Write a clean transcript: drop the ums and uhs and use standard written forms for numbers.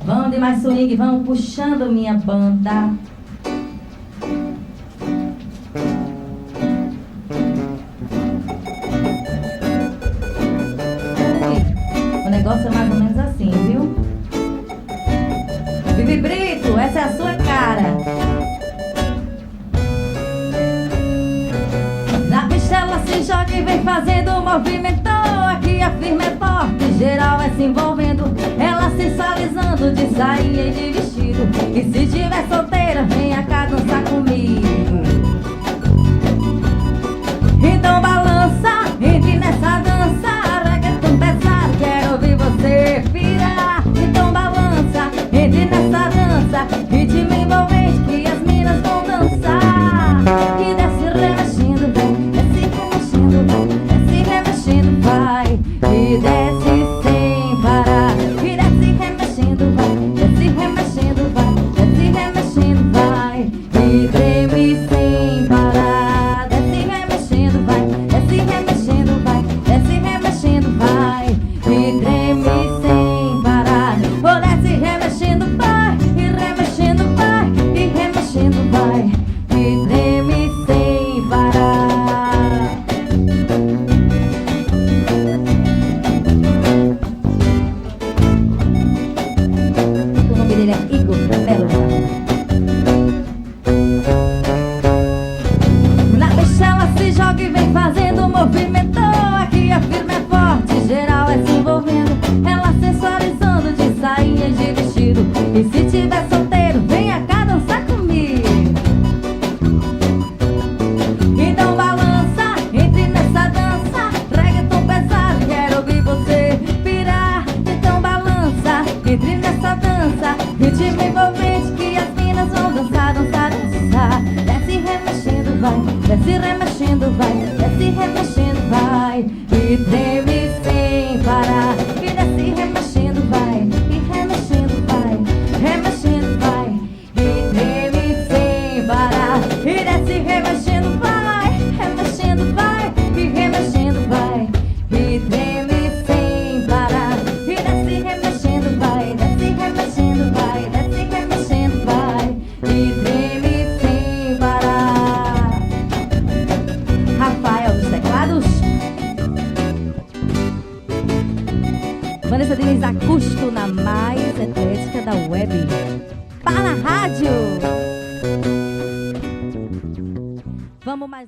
Vão de mais swing, vão puxando minha banda. O negócio é mais ou menos assim, viu? Vivi Brito, essa é a sua cara. Na pista ela se joga e vem fazendo movimento. Aqui a firma é forte, geral é se envolvendo. Ela sensualizando de sainha e de vestido. E se tiver solteira, venha cá dançar comigo. Então balança, entre nessa dança. Reggaeton pesado, quero ouvir você pirar. Então balança, entre nessa dança. Ritmo envolvente que as minas vão dançar. E desce remexendo, desce remexendo, vai. E desce sem parar. E desce remexendo, vai. Desce remexendo, vai. Desce remexendo, vai. E treme sem parar. Desce remexendo, vai. Desce remexendo, vai. Desce remexendo, vai. E treme sem parar. Oh, desce remexendo, vai. E remexendo, vai. E remexendo, vai. E treme sem parar. O nome dele é Igor Belo. Na pista ela se joga e vem fazendo movimento. Aqui a firma é forte, geral é se envolvendo. Ela sensualizando de sainha e de vestido. E se tiver solteiro, venha cá dançar comigo. Então balança, entre nessa dança. Reggaeton pesado, quero ouvir você pirar. Então balança, entre nessa dança. Ritmo envolvente que as minas vão dançar, dançar, dançar. Desce remexendo, vai. Desce remexendo, vai. Desce remexendo, vai. E treme sem parar. E desce remexendo, vai. E remexendo, vai. Remexendo, vai. E treme sem parar. E desce remexendo, vai. Remexendo, vai. E remexendo, vai. E treme sem parar. E desce remexendo, vai. Desce remexendo, vai. Desce remexendo, vai. E treme sem parar. Rafael dos teclados. Vanessa Diniz Acústico na mais eclética da web. Para a rádio. Vamos mais